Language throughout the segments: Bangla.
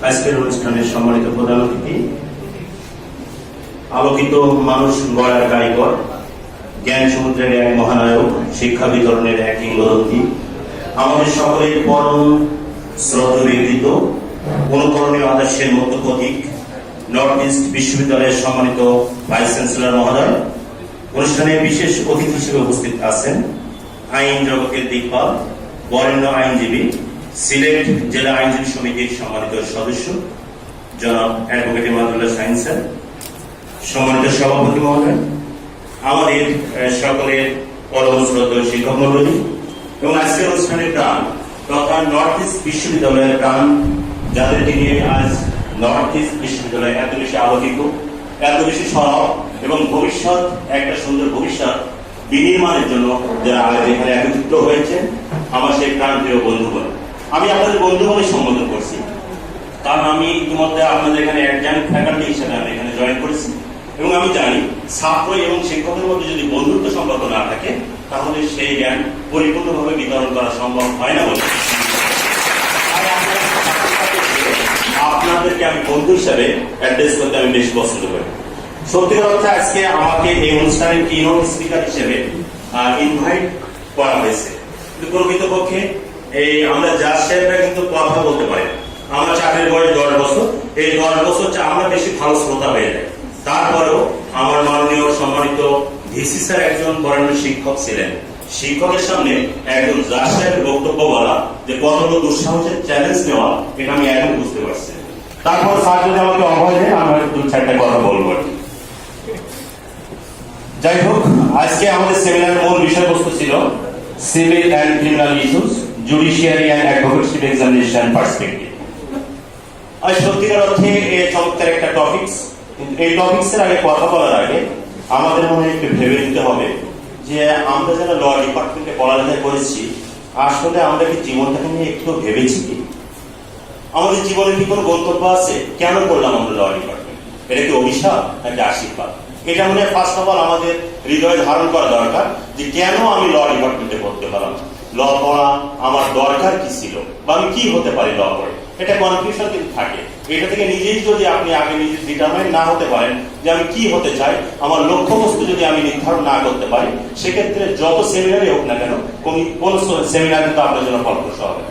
আজকের অনুষ্ঠানের সম্মানিত প্রধান অতিথি, আলোকিত মানুষ গড়ার কারিগর, জ্ঞান সমুদ্রের এক মহানায়ক, শিক্ষা বিতরণের এক কিংবদন্তি, আমাদের সকলের পরম শ্রদ্ধ ব্যক্তিত্ব, অনুকরণীয় আদর্শের মতো প্রতীক, নর্থ ইস্ট বিশ্ববিদ্যালয়ের সম্মানিত ভাইস চ্যান্সেলর মহোদয়, অনুষ্ঠানে বিশেষ অতিথি হিসেবে উপস্থিত আছেন আইন জগতের দিকপাল, বরেণ্য আইনজীবী, সিলেট জেলা আইনজীবী সমিতির সম্মানিত সদস্য জনাব অ্যাডভোকেট ইমাদুল্লাহ শাহীন স্যার, সম্মানিত সভাপতি মহোদয়, আমাদের সকলের পরম শ্রদ্ধেয় শিক্ষক মণ্ডলী এবং আজকের অনুষ্ঠানের প্রাণ তথা নর্থ ইস্ট বিশ্ববিদ্যালয়ের প্রাণ, যাদেরকে নিয়ে আজ নর্থ ইস্ট বিশ্ববিদ্যালয় এত বেশি আলোকিত, এত বেশি সরব এবং ভবিষ্যৎ একটা সুন্দর ভবিষ্যৎ বিনির্মাণের জন্য যারা আজ এখানে একত্রিত হয়েছে, আমার সেই প্রাণপ্রিয় বন্ধুগণ। আমি আপনাদের বন্ধু বলে সম্বোধন করছি, কারণ আমি ইতিমধ্যে আপনাদের এখানে একজন ফ্যাকাল্টি হিসেবে আমি এখানে জয়েন করেছি এবং আমি জানি ছাত্র এবং শিক্ষকের মধ্যে যদি বন্ধুত্ব সম্পর্ক না থাকে তাহলে সেই জ্ঞান পরিপূর্ণভাবে বিতরণ করা সম্ভব হয় না বলে আপনাদেরকে আমি বন্ধু হিসাবে অ্যাড্রেস করতে আমি বেশ পছন্দ করি। সত্যিকার অর্থে আজকে আমাকে এই অনুষ্ঠানের কিনোট স্পিকার হিসেবে ইনভাইট করা হয়েছে, কিন্তু প্রকৃতপক্ষে এই আমরা জাজ সাহেবরা কিন্তু কথা বলতে পারি না। আমরা চাকরির বয়স 10 বছর, এই 10 বছর আমরা বেশি ভালো শ্রোতা হয়ে যাই। তারপরেও আমার মাননীয় সম্মানিত ভিসি স্যার একজন বরেণ্য শিক্ষক ছিলেন, শিক্ষকের সামনে একজন জাজ সাহেবের বক্তব্য বলা যে কতগুলো দুঃসাহসের চ্যালেঞ্জ নেওয়া, এটা আমি এখন বুঝতে পারছি। তারপর স্যার যদি আমাকে অভয় দেয় আমরা 2-4টা কথা বলবো। যাই হোক, আজকে আমাদের সেমিনারের মূল বিষয়বস্তু ছিল civil and criminal issues, judiciary and advocateship examination perspective. আর সত্যিকার অর্থে এই চমৎকার একটা টপিকস। এই টপিকসের আগে কথা বলার আগে আমাদের মনে একটু ভেবে নিতে হবে যে আমরা যারা ল ডিপার্টমেন্টে পড়ালেখা করেছি, আসলে আমরা কি জীবনটাকে নিয়ে একটু ভেবেছি কি? আমাদের জীবনে কি কোনো গন্তব্য আছে? কেন করলাম আমরা ল ডিপার্টমেন্ট? এটা কি অভিশাপ নাকি আশীর্বাদ? এটা মনে হয় ফার্স্ট অফ অল আমাদের হৃদয়ে ধারণ করা দরকার যে কেন আমি ল ডিপার্টমেন্টে পড়তে পারলাম, ল পড়া আমার দরকার কি ছিল, বা আমি কি হতে পারি ল পড়ে। এটা কনফিউশন কিন্তু থাকে। এটা থেকে নিজেই যদি আপনি আগে নিজে ডিটারমাইন না হতে পারেন যে আমি কি হতে চাই, আমার লক্ষ্যবস্তু যদি আমি নির্ধারণ না করতে পারি, সেক্ষেত্রে যত সেমিনারে হোক না কেন কোন সেমিনার কিন্তু আপনার জন্য ফলপ্রসূ হবে।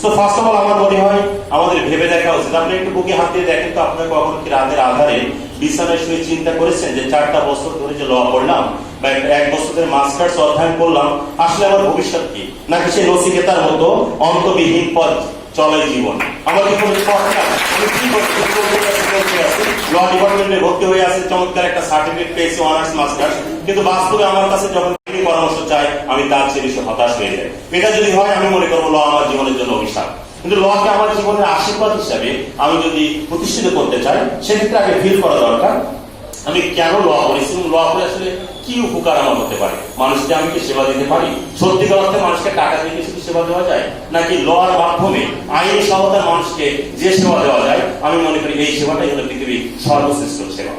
সো ফার্স্ট অফ অল আমার মনে হয় আমাদের ভেবে দেখা উচিত। আপনি একটু বুকে হাত দিয়ে দেখেন তো, আপনার কখন কি রাতের আধারে বিছানায় শুয়ে চিন্তা করেছেন যে 4টা বছর ধরে যে ল পড়লাম বা 1 বছর ধরে মাস্টার্স অধ্যয়ন করলাম, আসলে আমার ভবিষ্যৎ কি? নাকি সে নচিকেতার মতো অন্তবিহীন পথ চলে জীবন? আমার কি কোনো পথ না? আমি কি করতে ল ডিপার্টমেন্টে ভর্তি হয়ে আছে, চমৎকার একটা সার্টিফিকেট পেয়েছি অনার্স মাস্টার্স, কিন্তু বাস্তবে আমার কাছে যখন পরামর্শ চাই আমি তার চেয়ে বেশি হতাশ হয়ে যাই। এটা যদি হয় আমি মনে করবো ল আমার জীবনের জন্য অভিশাপ। কিন্তু লকে আমার জীবনের আশীর্বাদ হিসাবে আমি যদি প্রতিষ্ঠিত করতে চাই, সেক্ষেত্রে আগে ফিল করা দরকার আমি কেন ল করেছি এবং ল করে আসলে কি উপকার আমার হতে পারে। মানুষকে আমি কি সেবা দিতে পারি? সত্যিকার অর্থে মানুষকে টাকা দিয়ে কিছু সেবা দেওয়া যায়, নাকি লর মাধ্যমে আইনি সহায়তায় মানুষকে যে সেবা দেওয়া যায়, আমি মনে করি এই সেবাটাই হলো পৃথিবীর সর্বশ্রেষ্ঠ সেবা।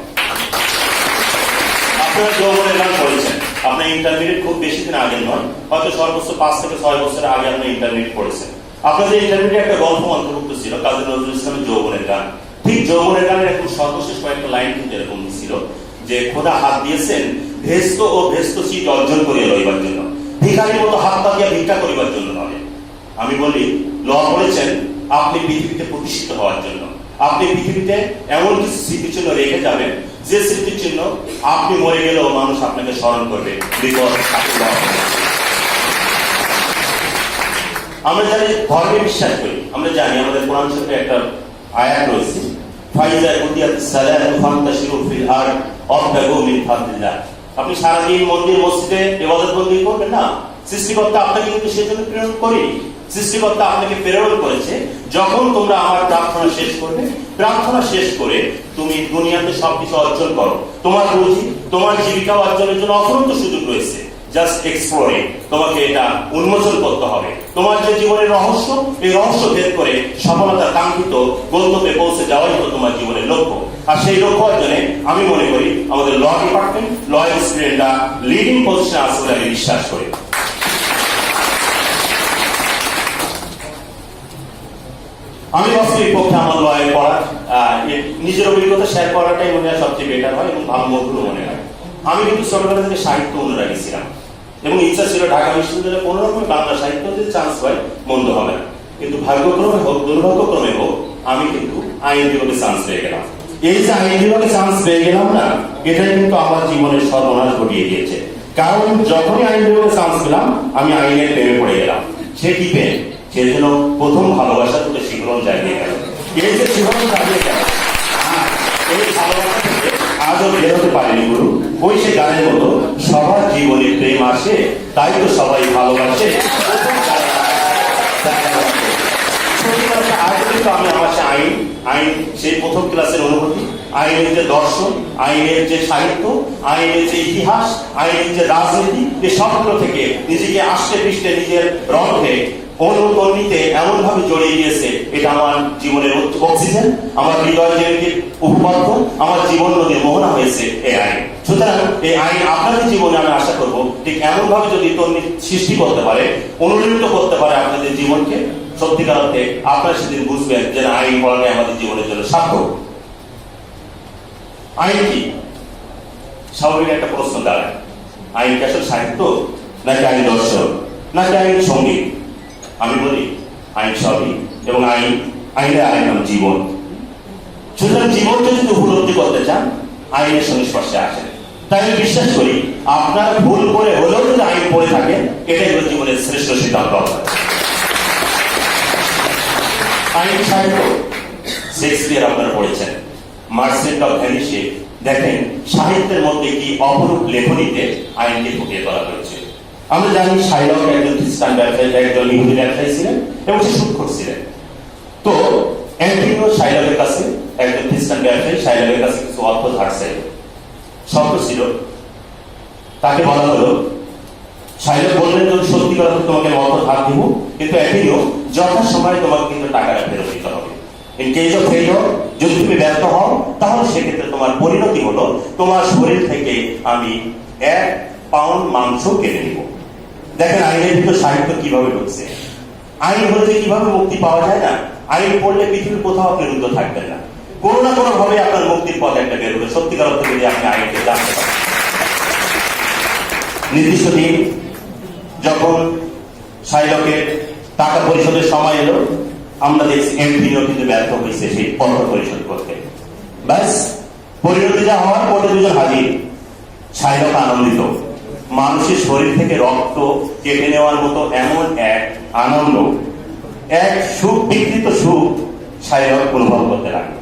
আপনারা যৌবনের গান পড়েছেন, আপনার ইন্টারমিডিয়েট খুব বেশি দিন আগে নয়, হয়তো সর্বোচ্চ 5 থেকে 6 বছর আগে আপনি ইন্টারমিডিয়েট পড়েছেন। আপনাদের ইন্টারমিডিয়েট একটা গল্প অন্তর্ভুক্ত ছিল কাজী নজরুল ইসলামের যৌবনের গান। ঠিক যৌবনের গানের এখন সর্বশেষ কয়েকটা লাইন কিন্তু এরকম ছিল যে খোদা হাত দিয়েছেন ভেস্ত ও ভেস্ত চিট অর্জন করিয়া লইবার জন্য, ভিখারির মতো হাত পাতিয়া ভিক্ষা করিবার জন্য নয়। আমি বলি ল পড়েছেন আপনি পৃথিবীতে প্রতিষ্ঠিত হওয়ার জন্য। আপনি পৃথিবীতে এমন কিছু স্মৃতিচিহ্ন রেখে যাবেন যে স্মৃতিচিহ্ন আপনি মরে গেলেও মানুষ আপনাকে স্মরণ করবে। আমরা জানি ধর্মে বিশ্বাস করি, আমরা জানি আমাদের কোরআন শরীফে একটা আয়াত রয়েছে, আপনি সারাদিন মন্দির মসজিদে ইবাদত বন্দেগী করবেন না, সৃষ্টিকর্তা আপনাকে কিন্তু সেজন্য প্রেরণ করি। সৃষ্টিকর্তা আপনাকে প্রেরণ করেছে যখন তোমরা আমার প্রার্থনা শেষ করবে, প্রার্থনা শেষ করে তুমি দুনিয়াতে সবকিছু অর্জন করো। তোমার রুজি, তোমার জীবিকা অর্জনের জন্য অফুরন্ত সুযোগ রয়েছে। জাস্ট এক্সপ্লোরিং, তোমাকে এটা উন্মোচন করতে হবে। তোমার যে জীবনের রহস্য, এই রহস্য ভেদ করে সফলতার কাঙ্ক্ষিত গন্তব্যে পৌঁছে যাওয়াই হলো তোমার জীবনের লক্ষ্য। আর সেই লক্ষ্য অর্জনে আমি মনে করি আমাদের ল ডিপার্টমেন্ট, ল স্টুডেন্টরা লিডিং পজিশনে আছে বলে আমি বিশ্বাস করি। আমি বাস্তবিক পক্ষে আমার লয়ে পড়া নিজের অভিজ্ঞতা শেয়ার করাটাই মনে হয় সবচেয়ে বেটার হয় এবং ভালো মধুর মনে হয়। আমি কিন্তু ছোটবেলা থেকে সাহিত্য অনুরাগী ছিলাম এবং ইচ্ছা ছিল ঢাকা বিশ্ববিদ্যালয়ে কোনো রকম বাংলা সাহিত্য যদি চান্স হয় মন্দ হবে না, কিন্তু ভাগ্যক্রমে হোক দুর্ভাগ্যক্রমে হোক আমি কিন্তু আইন বিভাগে চান্স পেয়ে গেলাম। এই যে আইন বিভাগে চান্স পেয়ে গেলাম না, এটাই কিন্তু আমার জীবনের সর্বনাশ ঘটিয়ে দিয়েছে। কারণ যখনই আইন বিভাগে চান্স পেলাম আমি আইনের প্রেমে পড়ে গেলাম। সে কি প্রেম? সে যেন প্রথম ভালোবাসা থেকে শিখরণ জাগিয়ে গেল। এই যে শিখরণ জাগিয়ে গেল, এই ভালোবাসা থেকে আজও বেরোতে পারেনি গুরু। ওই সে গানের মতো সবার জীবনে প্রেম আসে, তাই তো সবাই ভালোবাসে। আমি আমার সে আইন সেই প্রথম ক্লাসের অনুভূতি, আইনের যে দর্শন, আইনের যে সাহিত্য, আইনের যে ইতিহাস, আইনের যে রাজনীতি, এই সবগুলো থেকে নিজেকে আষ্টে পৃষ্ঠে নিজের রঙে অনুকরণীতে এমন ভাবে জড়িয়ে গিয়েছে, এটা আমার জীবনের অক্সিজেন, আমার হৃদয় যে উপপাদ্য, আমার জীবন নদীর মোহনা হয়েছে এই আইন। সুতরাং এই আইন আপনাদের জীবনে আমি আশা করবো ঠিক এমন ভাবে যদি তন্নি সৃষ্টি করতে পারে, অনুপ্রাণিত করতে পারে আপনাদের জীবনকে, সত্যিকার অর্থে আপনারা সেদিন বুঝবেন যে আইন পড়াটাই আমাদের জীবনের জন্য সার্থক। আইন কি? স্বাভাবিক একটা প্রশ্ন দাঁড়ায়, আইন কি আসলে সাহিত্য, নাকি আইন দর্শন, নাকি আইন সঙ্গীত? আমি বলি আইন সবই, এবং আইনের আইন নাম জীবন। সুতরাং জীবনকে যদি উপলব্ধি করতে চান আইনের সংস্পর্শে আসেন। তাই আমি বিশ্বাস করি আপনার ভুল করে হলেও যদি আইন পড়ে থাকে, এটাই হলো জীবনের শ্রেষ্ঠ সিদ্ধান্ত। আইন সাহিত্য শেক্সপিয়ার আপনারা পড়েছেন, মার্চেন্ট অফ ভেনিসে দেখেন সাহিত্যের মধ্যে কি অপরূপ লেখনীতে আইনকে ফুটিয়ে তোলা হয়েছে। আমরা জানি শাইলক একজন খ্রিস্টান ব্যবসায়ী, একজন ইহুদি ব্যবসায়ী ছিলেন এবং সে সুদখোর ছিলেন। তো অ্যান্টনিও শাইলকের কাছে, একজন খ্রিস্টান ব্যবসায়ী শাইলকের কাছে কিছু অর্থ ধার চাইল, শর্ত ছিল। তাকে বলা হলো, শাইলক বললেন যদি সত্যি কথা তোমাকে অর্থ ধার দিব, কিন্তু অ্যান্টনিও যথাসময়ে তোমাকে কিন্তু টাকাটা ফেরত দিতে হবে। ইন কেস অফ ফেইলিওর, যদি তুমি ব্যর্থ হও তাহলে সেক্ষেত্রে তোমার পরিণতি হলো তোমার শরীর থেকে আমি 1 পাউন্ড মাংস কেটে নিব। দেখেন আইনের ভিতর সাহিত্য কিভাবে ঢুকছে। আইন হলে যে কিভাবে মুক্তি পাওয়া যায় না, আইন পড়লে পৃথিবীর কোথাও আপনি রুদ্ধ থাকবেন না, কোনো না কোনো ভাবে আপনার মুক্তির পথ একটা বের হবে। সত্যিকার অর্থে যদি আপনি আইনকে জানতে পারেন। নির্দিষ্ট দিন যখন শাইলকের টাকা পরিশোধের সময় এলো, আমরা দেখছি এমপিও কিন্তু ব্যর্থ হয়েছে সেই অর্থ পরিশোধ করতে। ব্যাস পরিণতি যা হওয়ার, কোর্টে দুজন হাজির। শাইলক আনন্দিত, মানুষের শরীর থেকে রক্ত কেটে নেওয়ার মতো এমন এক আনন্দ, এক সুখ, বিকৃত সুখ শাইলক অনুভব করতে লাগলো।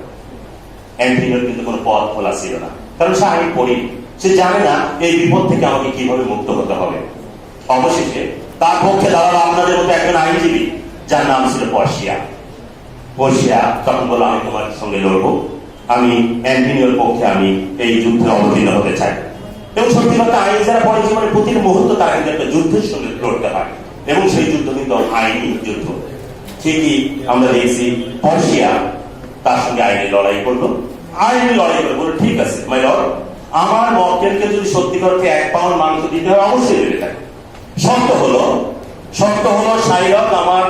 অ্যান্টনিওর কিন্তু কোনো পথ খোলা ছিল না, কারণ সে আইন পড়ি, সে জানে না এই বিপদ থেকে আমাকে কিভাবে মুক্ত হতে হবে। অবশেষে তার পক্ষে দাঁড়ালো আপনাদের মতো একজন আইনজীবী, যার নাম ছিল পর্সিয়া। পর্সিয়া তখন বলল, আমি তোমার সঙ্গে লড়বো, আমি অ্যান্টনিওর পক্ষে আমি এই যুদ্ধে অবতীর্ণ হতে চাই। এবং সত্যি কথা, আইন যারা পড়ে জীবনের প্রতিটি মুহূর্ত তারা কিন্তু একটা যুদ্ধের সঙ্গে লড়তে হয়, এবং সেই যুদ্ধ কিন্তু আইনি যুদ্ধ। ঠিকই আমরা দেখছি পর্সিয়া তার সঙ্গে আইনি লড়াই করলো, আইনি লড়াই করে বললো, ঠিক আছে মাই লর্ড, আমার মক্কেলকে যদি সত্যিকার অর্থে 1 পাউন্ড মাংস দিতে হয় অবশ্যই দেবে। থাকে শর্ত হলো শাইলক আমার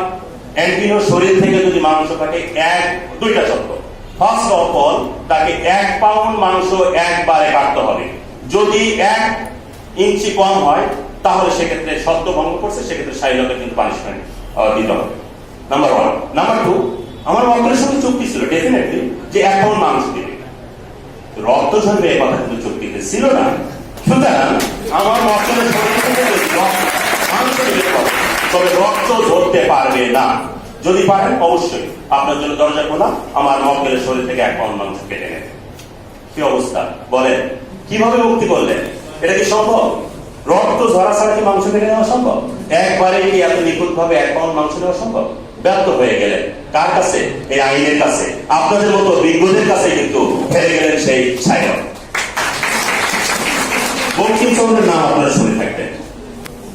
অ্যান্টনিওর শরীর থেকে যদি মাংস কাটে, 2টা শর্ত। ফার্স্ট অফ অল, তাকে 1 পাউন্ড মাংস একবারে কাটতে হবে। যদি 1 ইঞ্চি কম হয় তাহলে সেক্ষেত্রে শর্ত ভঙ্গ করছে, সেক্ষেত্রে শাইলকের কিন্তু পানিশমেন্ট দিতে হবে। নাম্বার 1। নাম্বার 2, আমার মক্কেলের সঙ্গে চুক্তি ছিল ডেফিনেটলি যে 1 পাউন্ড মাংস দিবে, রক্ত ঝরবে এ কথা কিন্তু চুক্তিতে ছিল না। সুতরাং আমার মক্কেলের শরীর থেকে মাংস দিতে হবে, তবে রক্ত ধরতে পারবে না। যদি পারেন অবশ্যই আপনার জন্য দরজা খোলা, আমার মক্কেলের শরীর থেকে 1 পাউন্ড মাংস কেটে নেন। কি অবস্থা বলেন? কিভাবে মুক্তি করলেন? এটা কি সম্ভব? রক্ত ঝরা ছাড়া কি মাংস কেটে নেওয়া সম্ভব? একবারে কি এত নিখুঁত ভাবে 1 পাউন্ড মাংস নেওয়া সম্ভব? ব্যর্থ হয়ে গেলেন। কার কাছে? এই আইনের কাছে, আপনাদের মতো বিজ্ঞদের কাছে কিন্তু হেরে গেলেন সেই শাইলক। বঙ্কিমচন্দ্রের নাম আপনারা শুনে থাকবেন।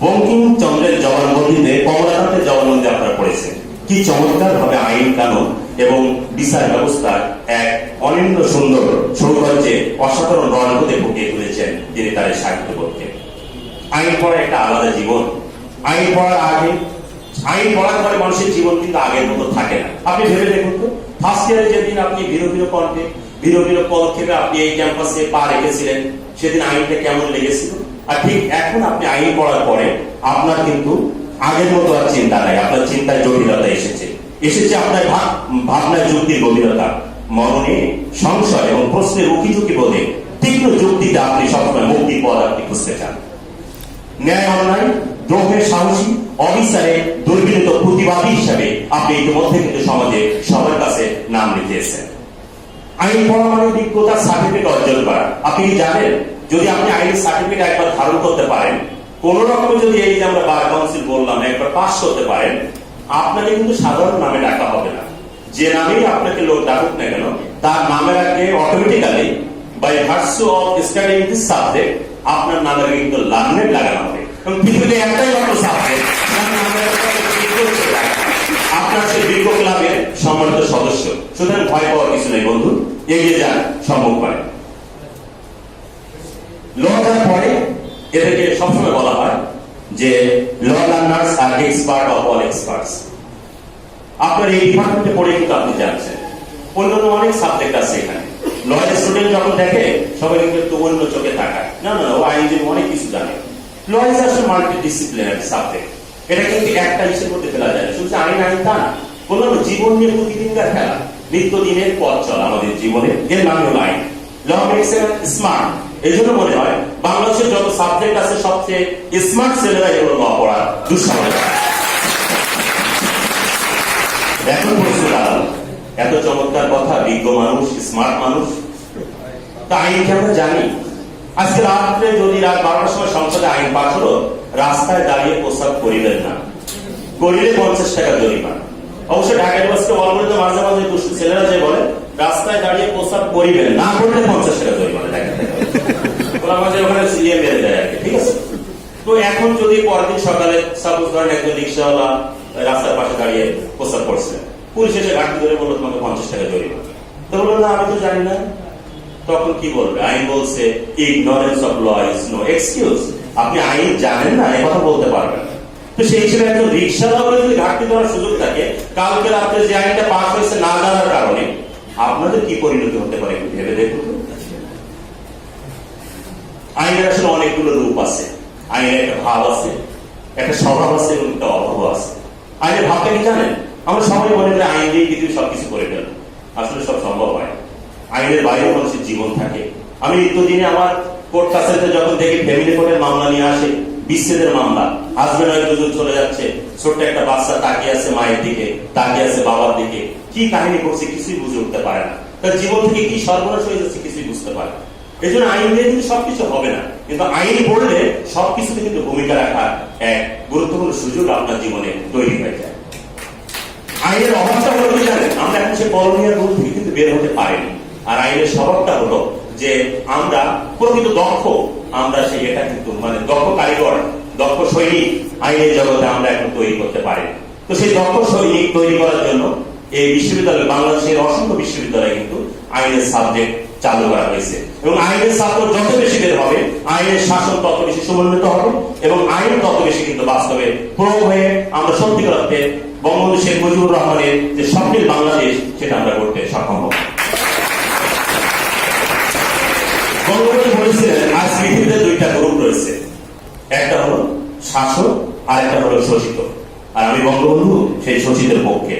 বঙ্কিমচন্দ্রের জবানবন্দিতে, কমলাকান্তের জবানবন্দি আপনারা পড়েছেন। কি চমৎকার ভাবে আইন কানুন এবং বিচার ব্যবস্থার এক অনিন্দ সুন্দর সৌন্দর্যে অসাধারণ রণপথে ফুটিয়ে তুলেছেন তিনি তার সাহিত্য পক্ষে। আইন পড়া একটা আলাদা জীবন। আইন পড়ার আগে আইন পড়ার পরে মানুষের জীবন কিন্তু আগের মতো থাকে না। আপনি ভেবে দেখুন তো, ফার্স্ট ইয়ারে যেদিন আপনি ভিন্ন কণ্ঠে ভিন্ন পদক্ষেপে আপনি এই ক্যাম্পাসে পা রেখেছিলেন, সেদিন আইনটা কেমন লেগেছিল? আর ঠিক এখন আপনি আইন পড়ার পরে আপনার কিন্তু আগের মতো আর চিন্তা নাই, আপনার চিন্তায় জটিলতা এসেছে আপনার ভাবনায় যুক্তির গভীরতা, মননে সংশয় এবং প্রশ্নের উকিঝুঁকি বোধে তীক্ষ্ণ যুক্তিতে আপনি সবসময় মুক্তির পথ আপনি খুঁজতে চান। ন্যায় অন্যায় দ্রোহের সাহসী অবিচারে দুর্বিনীত প্রতিবাদী হিসাবে আপনি ইতিমধ্যে কিন্তু সমাজে সবার কাছে নাম লিখিয়েছেন। আইন পড়া মানে বিজ্ঞতার সার্টিফিকেট অর্জন করা। আপনি কি জানেন, যদি আপনি আইনের সার্টিফিকেট একবার ধারণ করতে পারেন, কোন রকমে যদি এই যে আমরা বার কাউন্সিল বললাম একবার পাস করতে পারেন, আপনাকে কিন্তু সাধারণ নামে ডাকা হবে না। যে নামেই আপনাকে লোক ডাকুক না কেন, তার নামের আগে automatically by virtue of studying this subject আপনার নামের আগে কিন্তু লার্নেড লাগানো হবে। এবং পৃথিবীতে একটাই মাত্র সাবজেক্ট আপনার সেই বিজ্ঞ ক্লাবের সম্মানিত সদস্য। সুতরাং ভয় পাওয়ার কিছু নেই বন্ধু, এগিয়ে যান সম্ভব পারে। লটার পরে এদেরকে সবসময় বলা হয় যে ল লার্নার্স আর এক্সপার্ট অফ অল এক্সপার্টস। আপনার এই ডিপার্টমেন্টে পড়ে কিন্তু আপনি জানছেন, অন্যান্য অনেক সাবজেক্ট আছে এখানে। লয়ের স্টুডেন্ট যখন দেখে সবাই কিন্তু অন্য চোখে তাকায়, না না ও আইনজীবী অনেক কিছু জানে। ল ইজ আসলে মাল্টি ডিসিপ্লিনারি সাবজেক্ট, এটা কিন্তু একটা হিসেবে করতে ফেলা যায় না। শুধু আইন তা না, বললাম জীবন নিয়ে প্রতিদিনকার খেলা, নিত্যদিনের পথ চলা আমাদের জীবনে, এর নাম হলো আইন। ল মেক্স স্মার্ট। এই জন্য মনে হয় বাংলাদেশের যত সাবজেক্ট আছে সবচেয়ে স্মার্ট ছেলেরাই হলো ল পড়া দুঃসাহস। এখন প্রশ্ন দাঁড়াল, এত চমৎকার কথা, বিজ্ঞ মানুষ, স্মার্ট মানুষ, তা আইনকে আমরা জানি। আজকে রাত্রে যদি রাত 12টার সময় সংসদে আইন পাস হলো, রাস্তায় দাঁড়িয়ে প্রস্তাব করিবেন না, করিলে 50 টাকা জরিমানা। অবশ্য ঢাকা ইউনিভার্সিটি অলরেডি মাঝে মাঝে দুষ্ট ছেলেরা যে বলে রাস্তায় দাঁড়িয়ে প্রস্তাব করিবেন না, করলে 50 টাকা জরিমানা। ওরা মাঝে ওখানে সিএম মেরে দেয় আর কি, ঠিক আছে। তো এখন যদি পরের দিন সকালে সাপোজ ধরেন একজন রিক্সাওয়ালা রাস্তার পাশে দাঁড়িয়ে প্রস্তাব করছে, পুলিশ এসে ঘাটি ধরে বললো তোমাকে 50 টাকা জরিমানা, তো বললো না আমি তো জানি না। তখন কি বলবে? আইন বলছে ignorance of law is no excuse. আপনি আইন জানেন না এ কথা বলতে পারবেন না। তো সেই হিসেবে একজন রিক্সাওয়ালা যদি ঘাটতি ধরার সুযোগ থাকে, কালকে রাত্রে যে আইনটা পাস হয়েছে না জানার কারণে আপনাদের কি পরিণতি হতে পারে একটু ভেবে দেখুন। আইনের আসলে অনেকগুলো রূপ আছে, আইনের একটা ভাব আছে, একটা স্বভাব আছে এবং একটা অভাব আছে। আইনের ভাবটা কি জানেন? আমরা সবাই মনে করি আইন দিয়ে পৃথিবী সবকিছু করে ফেলবো, আসলে সব সম্ভব হয়। আইনের বাইরে মানুষের জীবন থাকে। আমি নিত্যদিনে আমার কোর্ট কাছারিতে যখন দেখি ফ্যামিলি কোর্টের মামলা নিয়ে আসে, বিচ্ছেদের মামলা, হাজবেন্ড ওয়াইফ দুজন চলে যাচ্ছে, ছোট্ট একটা বাচ্চা তাকিয়ে আছে মায়ের দিকে, তাকিয়ে আছে বাবার দিকে, কি কাহিনী করছে কিছুই বুঝে উঠতে পারে না, তার জীবন থেকে কি সর্বনাশ হয়ে যাচ্ছে কিছুই বুঝতে পারে না। এই জন্য আইন দিয়ে কিন্তু সবকিছু হবে না, কিন্তু আইন পড়লে সবকিছুতে কিন্তু ভূমিকা রাখার এক গুরুত্বপূর্ণ সুযোগ আপনার জীবনে তৈরি হয়ে যায়। আইনের অভাবটা হলো কি জানেন? আমরা এখন সে কলোনিয়ার রূপ থেকে কিন্তু বের হতে পারিনি। আর আইনের স্বভাবটা হলো যে আমরা প্রকৃত দক্ষ, আমরা সেই এটা কিন্তু মানে দক্ষ কারিগর, দক্ষ সৈনিক আইনের জগতে আমরা এখন তৈরি করতে পারি। তো সেই দক্ষ সৈনিক তৈরি করার জন্য এই বিশ্ববিদ্যালয়, বাংলাদেশের অসংখ্য বিশ্ববিদ্যালয়ে কিন্তু আইনের সাবজেক্ট চালু করা হয়েছে। এবং আইনের ছাত্র যত বেশি বের হবে, আইনের শাসন তত বেশি সমন্বিত হবে এবং আইন তত বেশি কিন্তু বাস্তবে প্রয়োগ হয়ে আমরা সত্যিকার অর্থে বঙ্গবন্ধু শেখ মুজিবুর রহমানের যে স্বপ্নের বাংলাদেশ, সেটা আমরা করতে সক্ষম হব। বঙ্গবন্ধু বলেছিলেন আজ পৃথিবীতে দুইটা গ্রুপ রয়েছে, একটা হলো শাসক আর একটা হলো শোষিত। আর আমি বঙ্গবন্ধু সেই শোষিতের পক্ষে।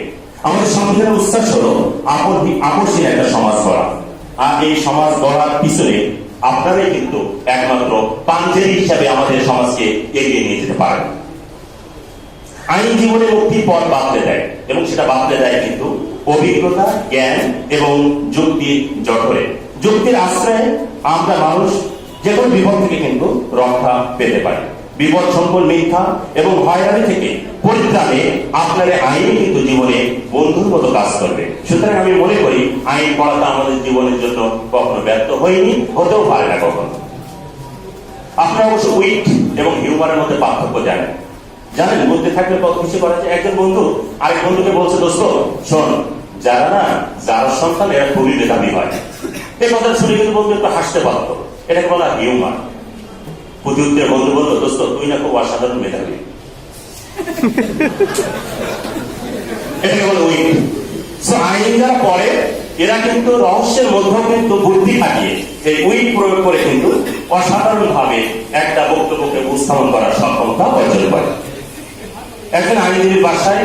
আমাদের সংবিধানের উচ্ছ্বাস হলো আপসহীন একটা সমাজ গড়া। আর এই সমাজ গড়ার পিছনে আপনারাই কিন্তু একমাত্র পাঞ্জেরি হিসাবে আমাদের সমাজকে এগিয়ে নিয়ে যেতে পারেন। আইন জীবনে মুক্তির পথ বাতলে দেয় এবং সেটা বাতলে দেয় কিন্তু অভিজ্ঞতা, জ্ঞান এবং যুক্তির জঠরে। যুক্তির আশ্রয়ে আমরা মানুষ যে কোনো বিপদ থেকে কিন্তু রক্ষা পেতে পারি। বিপদ সম্পদ, মিথ্যা এবং হয়রানি থেকে পরিত্রাণে আপনার আইন কিন্তু জীবনে বন্ধুর মতো কাজ করবে। সুতরাং আমি মনে করি আইন পড়াটা আমাদের জীবনের জন্য কখনো ব্যর্থ হয়নি, হতেও পারে না কখনো। আপনারা অবশ্য উইট এবং হিউমারের মধ্যে পার্থক্য জানেন। বুঝতে থাকলে কত কিছু করা যায়। একজন বন্ধু আরেক বন্ধুকে বলছে, দোস্ত শোন, যারা সন্তান এরা খুবই মেধাবী হয়। এই কথা শুনে কিন্তু বন্ধু একটু হাসতে পারত, এটাকে বলা হিউমার। প্রতি উত্তরে বন্ধু বলতো, দোস্ত তুই না খুব অসাধারণ মেধাবী। এটাকে বলে উইক। সো আইন যারা পড়ে এরা কিন্তু রহস্যের মধ্যেও কিন্তু বুদ্ধি খাটিয়ে এই উইক প্রয়োগ করে কিন্তু অসাধারণ ভাবে একটা বক্তব্যকে উপস্থাপন করার সক্ষমতা অর্জন করে। একজন আইনজীবীর বাসায়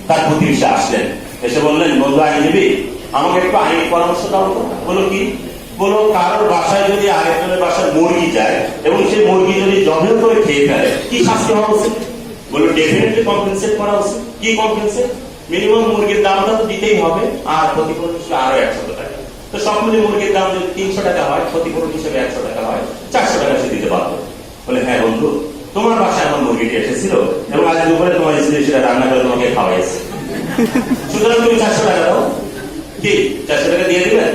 তার প্রতিবেশী আসলেন, এসে বললেন, বন্ধু আইনজীবী, আমাকে একটু আইনি পরামর্শ দাও তো। বলো কি? বলো, কারোর বাসায় যদি আরেকজনের বাসায় মুরগি যায় এবং সেই মুরগি যদি জবেল করে খেয়ে ফেলে, কি শাস্তি হওয়া উচিত? বলো, ডেফিনেটলি কম্পেনসেট করা উচিত। কি কম্পেনসেট? মিনিমাম মুরগির দামটা তো দিতেই হবে, আর ক্ষতিপূরণ হিসেবে আরো 100 টাকা। তো সব মিলে মুরগির দাম যদি 300 টাকা হয়, ক্ষতিপূরণ হিসেবে 100 টাকা হয়, 400 টাকা সে দিতে বাধ্য। বলে, হ্যাঁ বন্ধু, তোমার বাসায় আমার মুরগিটি এসেছিল এবং আজ দুপুরে তোমার স্ত্রী সেটা রান্না করে তোমাকে খাওয়াইছে, সুতরাং তুমি 400 টাকা দাও। কি 400 টাকা দিয়ে দিবেন?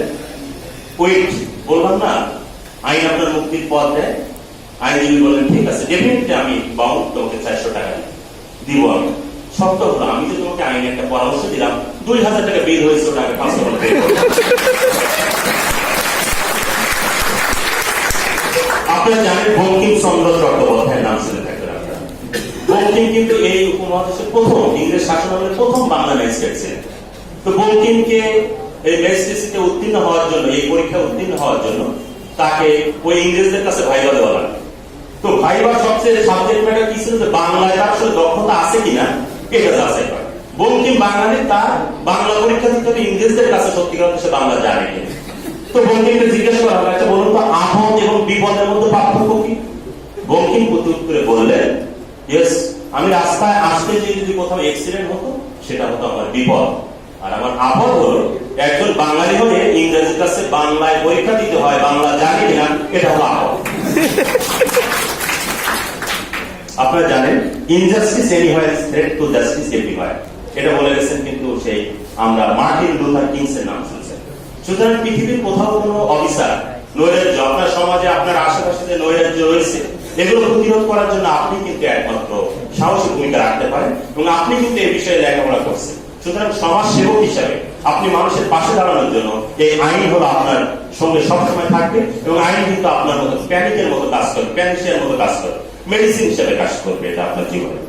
ওয়েট, বললাম না আইন আপনার মুক্তির পথ দেয়। আইনজীবী বললেন, ঠিক আছে, ডেফিনেটলি আমি বাউন্ড, তোমাকে 400 টাকা দিব। আমি শর্ত হলো, আমি যে তোমাকে আইনে একটা পরামর্শ দিলাম, 2000 টাকা বিল হয়েছে, ওটা আগে 500 টাকা পে করো। আপনারা জানেন বঙ্কিমচন্দ্র চট্টোপাধ্যায়ের নাম শুনে থাকবেন আপনারা। বঙ্কিম কিন্তু এই উপমহাদেশের প্রথম ইংরেজ শাসনামলের প্রথম বাংলা ম্যাজিস্ট্রেট ছিলেন। তো বঙ্কিমকে এই ম্যাজিস্ট্রেসিতে উত্তীর্ণ হওয়ার জন্য, এই পরীক্ষা উত্তীর্ণ হওয়ার জন্য তাকে ওই ইংরেজদের কাছে ভাইবা দেওয়া লাগে। তো ভাইবার সবচেয়ে সাবজেক্ট ম্যাটার কি ছিল? যে বাংলায় তার আসলে দক্ষতা আছে কিনা এটা যাচাই করে। বঙ্কিম বাঙালি, তার বাংলা পরীক্ষা দিতে হবে ইংরেজদের কাছে সত্যিকার সে বাংলা জানে কিনা। তো বঙ্কিমকে জিজ্ঞেস করা হয়, আচ্ছা বলুন তো, আপদ এবং বিপদের মধ্যে পার্থক্য কি? বঙ্কিম প্রত্যুত্তরে বললেন, ইয়েস, আমি রাস্তায় আসতে গিয়ে যদি কোথাও অ্যাক্সিডেন্ট হতো, সেটা হতো আমার বিপদ। আর আমার আপদ হলো একজন বাঙালি হয়ে ইংরেজির কাছে বাংলায় পরীক্ষা দিতে হয়, বাংলা জানি কিনা, এটা হলো আপদ। আপনারা জানেন, injustice anywhere is threat to justice everywhere, এটা বলে গেছেন কিন্তু সেই আমরা মার্টিন লুথার কিংস এর নাম শুনছেন। সুতরাং পৃথিবীর কোথাও কোনো অফিসার নৈরাজ্য, আপনার সমাজে আপনার আশেপাশে যে নৈরাজ্য রয়েছে, এগুলো প্রতিরোধ করার জন্য আপনি কিন্তু একমাত্র সাহসী ভূমিকা রাখতে পারেন এবং আপনি কিন্তু এই বিষয়ে লেখাপড়া করছেন। সুতরাং সমাজ সেবক হিসাবে আপনি মানুষের পাশে দাঁড়ানোর জন্য এই আইন হলো আপনার সঙ্গে সবসময় থাকবে এবং আইন কিন্তু আপনার মতো প্যানিকের মতো কাজ করবে, প্যানিসিয়ার মতো কাজ করবে, মেডিসিন হিসাবে কাজ করবে। এটা আপনার জীবনে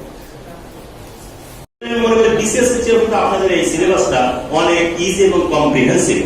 মনে করি বিশেষ কিছু আপনাদের এই সিলেবাসটা অনেক ইজি এবং কম্প্রিহেন্সিভ।